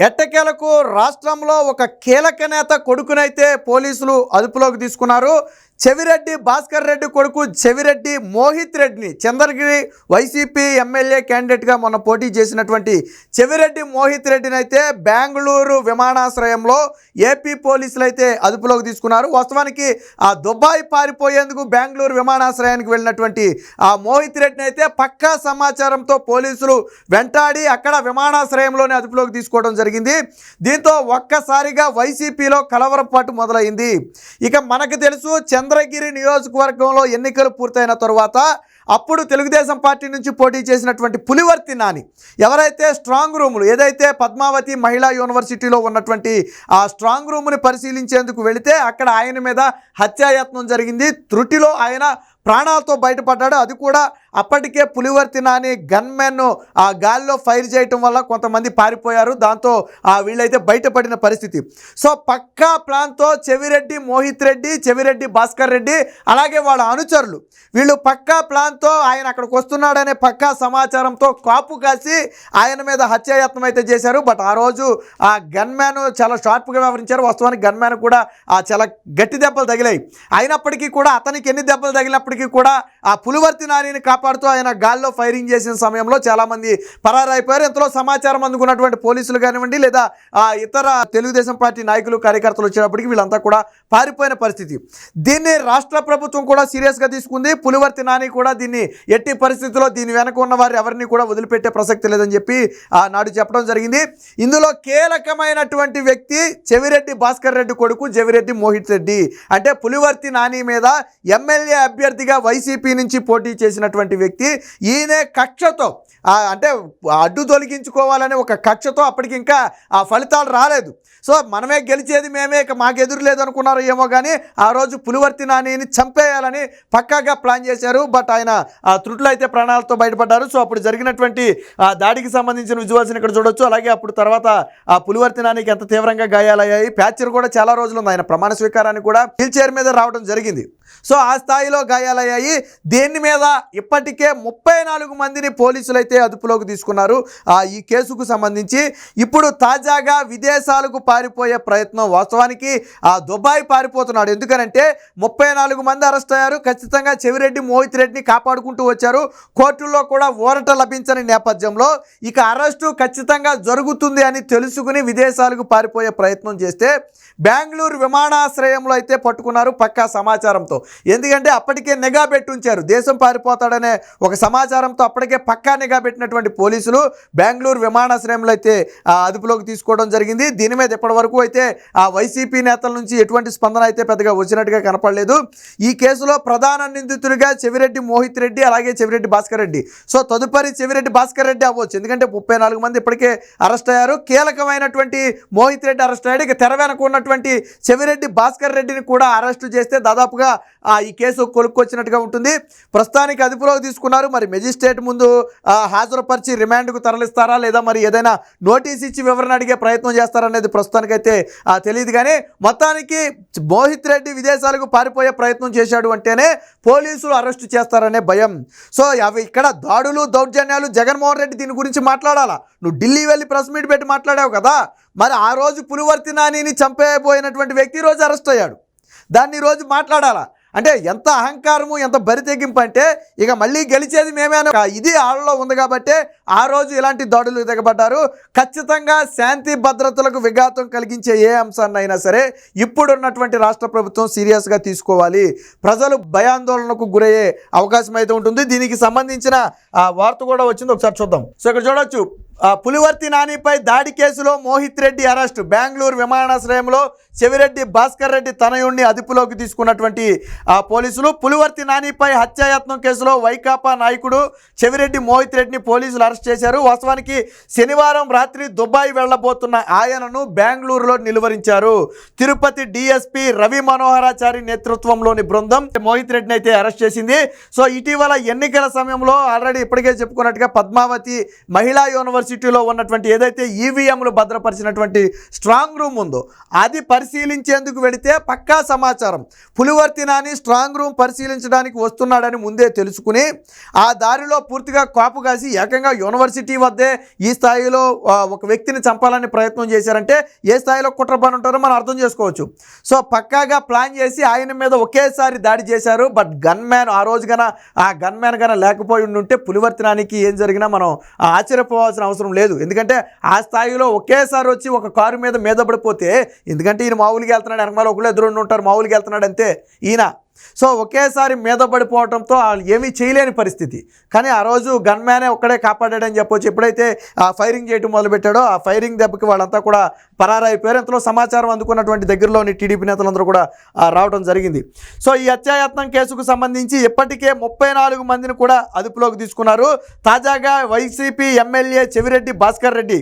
ఎట్టకేలకు రాష్ట్రంలో ఒక కీలక నేత కొడుకునైతే పోలీసులు అదుపులోకి తీసుకున్నారు. చెవిరెడ్డి భాస్కర్ రెడ్డి కొడుకు చెవిరెడ్డి మోహిత్ రెడ్డిని చంద్రగిరి వైసీపీ ఎమ్మెల్యే క్యాండిడేట్గా మొన్న పోటీ చేసినటువంటి చెవిరెడ్డి మోహిత్ రెడ్డిని అయితే బెంగళూరు విమానాశ్రయంలో ఏపీ పోలీసులు అయితే అదుపులోకి తీసుకున్నారు. వాస్తవానికి ఆ దుబాయ్ పారిపోయేందుకు బెంగళూరు విమానాశ్రయానికి వెళ్ళినటువంటి ఆ మోహిత్ రెడ్డిని అయితే పక్కా సమాచారంతో పోలీసులు వెంటాడి అక్కడ విమానాశ్రయంలోనే అదుపులోకి తీసుకోవడం జరిగింది. దీంతో ఒక్కసారిగా వైసీపీలో కలవరపాటు మొదలైంది. ఇక మనకు తెలుసు చంద్రగిరి నియోజకవర్గంలో ఎన్నికలు పూర్తయిన తర్వాత అప్పుడు తెలుగుదేశం పార్టీ నుంచి పోటీ చేసినటువంటి పులివర్తి నాని ఎవరైతే స్ట్రాంగ్ రూములు ఏదైతే పద్మావతి మహిళా యూనివర్సిటీలో ఉన్నటువంటి ఆ స్ట్రాంగ్ రూమ్ని పరిశీలించేందుకు వెళితే అక్కడ ఆయన మీద హత్యాయత్నం జరిగింది. త్రుటిలో ఆయన ప్రాణాలతో బయటపడ్డాడు. అది కూడా అప్పటికే పులివర్తి నాని గన్మెన్ ఆ గాల్లో ఫైర్ చేయటం వల్ల కొంతమంది పారిపోయారు. దాంతో వీళ్ళైతే బయటపడిన పరిస్థితి. సో పక్కా ప్లాన్తో చెవిరెడ్డి మోహిత్ రెడ్డి, చెవిరెడ్డి భాస్కర్ రెడ్డి అలాగే వాళ్ళ అనుచరులు వీళ్ళు పక్కా ప్లాన్తో ఆయన అక్కడికి వస్తున్నాడనే పక్కా సమాచారంతో కాపు కాసి ఆయన మీద హత్యాయత్నం అయితే చేశారు. బట్ ఆ రోజు ఆ గన్మ్యాన్ చాలా షార్ప్గా వ్యవహరించారు. వాస్తవానికి గన్మ్యాన్ కూడా చాలా గట్టి దెబ్బలు తగిలాయి. అయినప్పటికీ కూడా అతనికి ఎన్ని దెబ్బలు తగిలినప్పటికీ కూడా ఆ పులివర్తి నానిని కాపాడుతూ ఆయన గాల్లో ఫైరింగ్ చేసిన సమయంలో చాలామంది పరారైపోయారు. ఇంతలో సమాచారం అందుకున్నటువంటి పోలీసులు కానివ్వండి లేదా ఇతర తెలుగుదేశం పార్టీ నాయకులు కార్యకర్తలు వచ్చేటప్పటికి వీళ్ళంతా కూడా పారిపోయిన పరిస్థితి. దీన్ని రాష్ట్ర ప్రభుత్వం కూడా సీరియస్గా తీసుకుంది. పులివర్తి నాని కూడా దీన్ని ఎట్టి పరిస్థితుల్లో దీని వెనక ఉన్న వారు ఎవరిని కూడా వదిలిపెట్టే ప్రసక్తి లేదని చెప్పి నాడు చెప్పడం జరిగింది. ఇందులో కీలకమైనటువంటి వ్యక్తి చెవిరెడ్డి భాస్కర్ రెడ్డి కొడుకు చెవిరెడ్డి మోహిత్ రెడ్డి. అంటే పులివర్తి నాని మీద ఎమ్మెల్యే అభ్యర్థిగా వైసీపీ నుంచి పోటీ చేసినటువంటి వ్యక్తి. ఈయనే కక్షతో అంటే అడ్డు తొలగించుకోవాలనే ఒక కక్షతో అప్పటికి ఇంకా ఆ ఫలితాలు రాలేదు. సో మనమే గెలిచేది మేమే, మాకు ఎదురు లేదు అనుకున్నారు ఏమో కానీ ఆ రోజు పులివర్తి నానిని చంపేయాలని పక్కాగా ప్లాన్ చేశారు. బట్ ఆయన త్రుట్లో అయితే ప్రాణాలతో బయటపడ్డారు. సో అప్పుడు జరిగినటువంటి దాడికి సంబంధించిన విజువల్స్ని ఇక్కడ చూడొచ్చు. అలాగే అప్పుడు తర్వాత ఆ పులివర్తి నానికి ఎంత తీవ్రంగా గాయాలయ్యాయి. ప్యాచర్ కూడా చాలా రోజులు ఉంది. ఆయన ప్రమాణ స్వీకారాన్ని కూడా వీల్ చైర్ మీద రావడం జరిగింది. సో ఆ స్థాయిలో గాయాలయ్యాయి. దీని మీద ఇప్పటికే 34 మందిని పోలీసులు అయితే అదుపులోకి తీసుకున్నారు. ఈ కేసుకు సంబంధించి ఇప్పుడు తాజాగా విదేశాలకు పారిపోయే ప్రయత్నం. వాస్తవానికి దుబాయ్ పారిపోతున్నాడు. ఎందుకనంటే 34 మంది అరెస్ట్ అయ్యారు. ఖచ్చితంగా చెవిరెడ్డి మోహిత్ రెడ్డిని కాపాడుకుంటూ వచ్చారు. కోర్టుల్లో కూడా ఊరట లభించని నేపథ్యంలో ఇక అరెస్టు ఖచ్చితంగా జరుగుతుంది అని తెలుసుకుని విదేశాలకు పారిపోయే ప్రయత్నం చేస్తే బెంగళూరు విమానాశ్రయంలో అయితే పట్టుకున్నారు పక్కా సమాచారంతో. ఎందుకంటే అప్పటికే నిఘా పెట్టి ఉంచారు. దేశం పారిపోతాడనే ఒక సమాచారంతో అప్పటికే పక్కా నిఘా పెట్టినటువంటి పోలీసులు బెంగళూరు విమానాశ్రయంలో అయితే అదుపులోకి తీసుకోవడం జరిగింది. దీని మీద ఇప్పటి వరకు అయితే ఆ వైసీపీ నేతల నుంచి ఎటువంటి స్పందన అయితే పెద్దగా వచ్చినట్టుగా కనపడలేదు. ఈ కేసులో ప్రధాన నిందితుడిగా చెవిరెడ్డి మోహిత్ రెడ్డి అలాగే చెవిరెడ్డి భాస్కర్ రెడ్డి. సో తదుపరి చెవిరెడ్డి భాస్కర్ రెడ్డి అవ్వచ్చు. ఎందుకంటే 34 మంది ఇప్పటికే అరెస్ట్ అయ్యారు. కీలకమైనటువంటి మోహిత్ రెడ్డి అరెస్ట్ అయ్యాడు. ఇక తెర వెనక ఉన్నటువంటి చెవిరెడ్డి భాస్కర్ రెడ్డిని కూడా అరెస్టు చేస్తే దాదాపుగా ఈ కేసు కొలుక్కొచ్చినట్టుగా ఉంటుంది. ప్రస్తుతానికి అదుపులోకి తీసుకున్నారు. మరి మెజిస్ట్రేట్ ముందు హాజరుపరిచి రిమాండ్కు తరలిస్తారా లేదా మరి ఏదైనా నోటీస్ ఇచ్చి వివరణ అడిగే ప్రయత్నం చేస్తారనేది ప్రస్తుతానికైతే తెలియదు. కానీ మొత్తానికి మోహిత్ రెడ్డి విదేశాలకు పారిపోయే ప్రయత్నం చేశాడు అంటేనే పోలీసులు అరెస్టు చేస్తారనే భయం. సో అవి ఇక్కడ దాడులు దౌర్జన్యాలు జగన్మోహన్ రెడ్డి దీని గురించి మాట్లాడాలా? నువ్వు ఢిల్లీ వెళ్ళి ప్రెస్ మీట్ పెట్టి మాట్లాడావు కదా. మరి ఆ రోజు పులివర్తి నానిని చంపేయబోయినటువంటి వ్యక్తి ఈరోజు అరెస్ట్ అయ్యాడు. దాన్ని ఈరోజు మాట్లాడాలా? అంటే ఎంత అహంకారము, ఎంత బరి తెగింపు అంటే ఇక మళ్ళీ గెలిచేది మేమే ఇది ఆళ్ళలో ఉంది కాబట్టి ఆ రోజు ఇలాంటి దాడులు దిగబడ్డారు. ఖచ్చితంగా శాంతి భద్రతలకు విఘాతం కలిగించే ఏ అంశాన్నైనా సరే ఇప్పుడున్నటువంటి రాష్ట్ర ప్రభుత్వం సీరియస్గా తీసుకోవాలి. ప్రజలు భయాందోళనకు గురయ్యే అవకాశం అయితే ఉంటుంది. దీనికి సంబంధించిన వార్త కూడా వచ్చింది, ఒకసారి చూద్దాం. సో ఇక్కడ చూడొచ్చు. పులివర్తి నానిపై దాడి కేసులో మోహిత్ రెడ్డి అరెస్టు. బెంగళూరు విమానాశ్రయంలో చెవిరెడ్డి భాస్కర్ రెడ్డి తనయుడిని అదుపులోకి తీసుకున్నటువంటి పోలీసులు పులివర్తి నానిపై హత్యాయత్నం కేసులో వైకాపా నాయకుడు చెవిరెడ్డి మోహిత్ రెడ్డిని పోలీసులు అరెస్ట్ చేశారు. వాస్తవానికి శనివారం రాత్రి దుబాయ్ వెళ్లబోతున్న ఆయనను బెంగళూరులో నిలువరించారు. తిరుపతి డిఎస్పీ రవి మనోహరాచారి నేతృత్వంలోని బృందం మోహిత్ రెడ్డిని అయితే అరెస్ట్ చేసింది. సో ఇటీవల ఎన్నికల సమయంలో ఆల్రెడీ ఇప్పటికే చెప్పుకున్నట్టుగా పద్మావతి మహిళా యూనివర్సిటీ యూనివర్సిటీలో ఉన్నటువంటి ఏదైతే ఈవీఎంలు భద్రపరిచినటువంటి స్ట్రాంగ్ రూమ్ ఉందో అది పరిశీలించేందుకు వెళితే పక్కా సమాచారం పులివర్తి నాని స్ట్రాంగ్ రూమ్ పరిశీలించడానికి వస్తున్నాడని ముందే తెలుసుకుని ఆ దారిలో పూర్తిగా కాపు కాసి ఏకంగా యూనివర్సిటీ వద్దే ఈ స్థాయిలో ఒక వ్యక్తిని చంపాలని ప్రయత్నం చేశారంటే ఏ స్థాయిలో కుట్ర పని ఉంటారో మనం అర్థం చేసుకోవచ్చు. సో పక్కాగా ప్లాన్ చేసి ఆయన మీద ఒకేసారి దాడి చేశారు. బట్ గన్మ్యాన్ ఆ రోజు గన ఆ గన్మ్యాన్ గన లేకపోయి ఉంటే పులివర్తి నానికి ఏం జరిగినా మనం ఆశ్చర్యపోవాల్సిన అవసరం లేదు. ఎందుకంటే ఆ స్థాయిలో ఒకేసారి వచ్చి ఒక కారు మీద పడిపోతే, ఎందుకంటే ఈయన మామూలుగా వెళ్తున్నాడు, వెనకాల ఒకళ్ళు ఎదురు ఉంటారు, మామూలుగా వెళ్తున్నాడు అంతే ఈయన. సో ఒకేసారి మీద పడిపోవడంతో వాళ్ళు ఏమీ చేయలేని పరిస్థితి. కానీ ఆ రోజు గన్మ్యానే ఒక్కడే కాపాడాడని చెప్పొచ్చు. ఎప్పుడైతే ఆ ఫైరింగ్ చేయడం మొదలుపెట్టాడో ఆ ఫైరింగ్ దెబ్బకి వాళ్ళంతా కూడా పరారైపోయారు. ఇంతలో సమాచారం అందుకున్నటువంటి దగ్గరలోని టీడీపీ నేతలందరూ కూడా రావడం జరిగింది. సో ఈ హత్యాయత్నం కేసుకు సంబంధించి ఇప్పటికే 34 మందిని కూడా అదుపులోకి తీసుకున్నారు. తాజాగా వైసీపీ ఎమ్మెల్యే చెవిరెడ్డి భాస్కర్ రెడ్డి,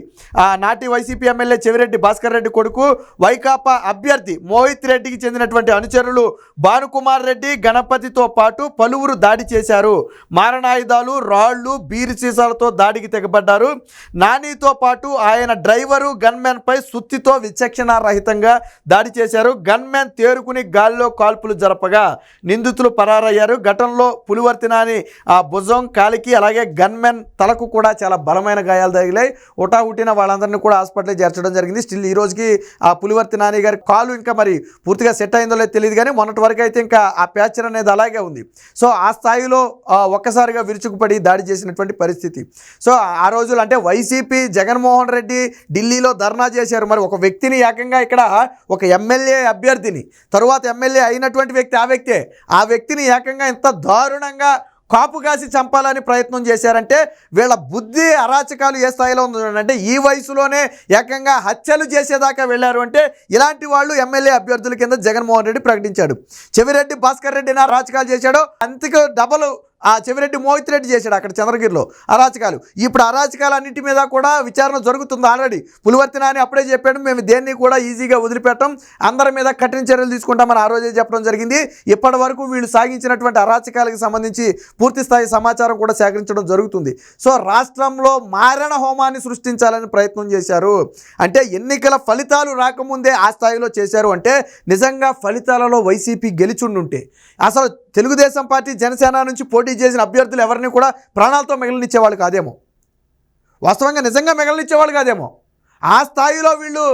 నాటి వైసీపీ ఎమ్మెల్యే చెవిరెడ్డి భాస్కర్ రెడ్డి కొడుకు వైకాపా అభ్యర్థి మోహిత్ రెడ్డికి చెందినటువంటి అనుచరులు భానుకుమార్ రెడ్డి, గణపతితో పాటు పలువురు దాడి చేశారు. మారణాయుధాలు, రాళ్లు, బీరు సీసాలతో దాడికి తెగబడ్డారు. నానితో పాటు ఆయన డ్రైవరు గన్మ్యాన్ పై సుత్తితో విచక్షణారహితంగా దాడి చేశారు. గన్మ్యాన్ తేరుకుని గాలిలో కాల్పులు జరపగా నిందితులు పరారయ్యారు. ఘటనలో పులివర్తి నాని ఆ భుజం, కాలికి అలాగే గన్మ్యాన్ తలకు కూడా చాలా బలమైన గాయాలు తగిలాయి. ఉటాహుటిన వాళ్ళందరినీ కూడా హాస్పిటల్ చేర్చడం జరిగింది. స్టిల్ ఈ రోజుకి ఆ పులివర్తి నాని గారి కాలు ఇంకా మరి పూర్తిగా సెట్ అయిందో లేదో తెలియదు, కానీ మొన్నటి వరకు అయితే ఇంకా ఆ ప్యాచర్ అనేది అలాగే ఉంది. సో ఆ స్థాయిలో ఒక్కసారిగా విరుచుకుపడి దాడి చేసినటువంటి పరిస్థితి. సో ఆ రోజులు అంటే వైసీపీ జగన్మోహన్ రెడ్డి ఢిల్లీలో ధర్నా చేశారు. మరి ఒక వ్యక్తిని ఏకంగా ఇక్కడ ఒక ఎమ్మెల్యే అభ్యర్థిని, తరువాత ఎమ్మెల్యే అయినటువంటి వ్యక్తి ఆ వ్యక్తిని ఏకంగా ఇంత దారుణంగా కాపు కాసి చంపాలని ప్రయత్నం చేశారంటే వీళ్ళ బుద్ధి అరాచకాలు ఏ స్థాయిలో ఉందంటే ఈ వయసులోనే ఏకంగా హత్యలు చేసేదాకా వెళ్ళారు. అంటే ఇలాంటి వాళ్ళు ఎమ్మెల్యే అభ్యర్థుల కింద జగన్మోహన్ రెడ్డి ప్రకటించాడు. చెవిరెడ్డి భాస్కర్ రెడ్డిని అరాచకాలు చేశాడు, అంతకు డబల్ ఆ చెవిరెడ్డి మోహిత్ రెడ్డి చేశాడు అక్కడ చంద్రగిరిలో అరాచకాలు. ఇప్పుడు అరాచకాలన్నింటి మీద కూడా విచారణ జరుగుతుంది. ఆల్రెడీ పులివర్తి నాని అప్పుడే చెప్పాడు, మేము దేన్ని కూడా ఈజీగా వదిలిపెట్టం, అందరి మీద కఠిన చర్యలు తీసుకుంటామని ఆ రోజే చెప్పడం జరిగింది. ఇప్పటి వరకు వీళ్ళు సాగించినటువంటి అరాచకాలకు సంబంధించి పూర్తి స్థాయి సమాచారం కూడా సేకరించడం జరుగుతుంది. సో రాష్ట్రంలో మారణ హోమాన్ని సృష్టించాలని ప్రయత్నం చేశారు. అంటే ఎన్నికల ఫలితాలు రాకముందే ఆ స్థాయిలో చేశారు. అంటే నిజంగా ఫలితాలలో వైసీపీ గెలిచుండుంటే అసలు తెలుగుదేశం పార్టీ, జనసేన నుంచి పోటీ చేసిన అభ్యర్థులు ఎవరిని కూడా ప్రాణాలతో మిగలనిచ్చేవాళ్ళు కాదేమో, వాస్తవంగా నిజంగా మిగలనిచ్చేవాళ్ళు కాదేమో. ఆ స్థాయిలో వీళ్ళు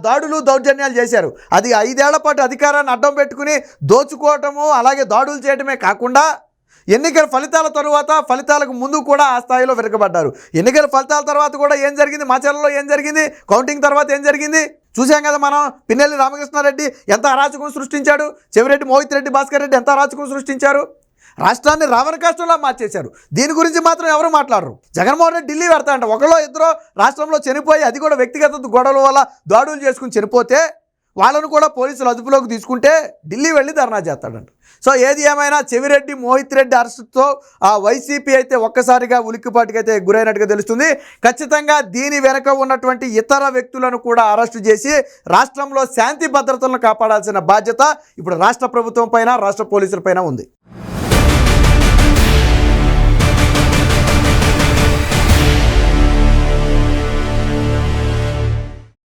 దాడులు, దౌర్జన్యాలు చేశారు. అది 5 ఏళ్ల పాటు అధికారాన్ని అడ్డం పెట్టుకుని దోచుకోవటము, అలాగే దాడులు చేయడమే కాకుండా ఎన్నికల ఫలితాల తరువాత, ఫలితాలకు ముందు కూడా ఆ స్థాయిలో వెనుకబడ్డారు. ఎన్నికల ఫలితాల తర్వాత కూడా ఏం జరిగింది, మాచర్లలో ఏం జరిగింది, కౌంటింగ్ తర్వాత ఏం జరిగింది చూసాం కదా మనం. పిన్నెల్లి రామకృష్ణారెడ్డి ఎంత అరాచకం సృష్టించాడు, చెవిరెడ్డి మోహిత్ రెడ్డి, భాస్కర్ రెడ్డి ఎంత అరాచకం సృష్టించారు, రాష్ట్రాన్ని రావణ కాష్టంలా మార్చేశారు. దీని గురించి మాత్రం ఎవరు మాట్లాడరు. జగన్మోహన్ రెడ్డి ఢిల్లీ పెడతాడంట, ఒకళ్ళో ఇద్దరో రాష్ట్రంలో చనిపోయి, అది కూడా వ్యక్తిగత గొడవల వల్ల దాడులు చేసుకుని చనిపోతే వాళ్ళను కూడా పోలీసులు అదుపులోకి తీసుకుంటే ఢిల్లీ వెళ్ళి ధర్నా చేస్తాడంట. సో ఏది ఏమైనా చెవిరెడ్డి మోహిత్ రెడ్డి అరెస్టుతో ఆ వైసీపీ అయితే ఒక్కసారిగా ఉలిక్కిపాటుకైతే గురైనట్టుగా తెలుస్తుంది. ఖచ్చితంగా దీని వెనక ఉన్నటువంటి ఇతర వ్యక్తులను కూడా అరెస్టు చేసి రాష్ట్రంలో శాంతి భద్రతలను కాపాడాల్సిన బాధ్యత ఇప్పుడు రాష్ట్ర ప్రభుత్వం పైన, రాష్ట్ర పోలీసుల పైన ఉంది.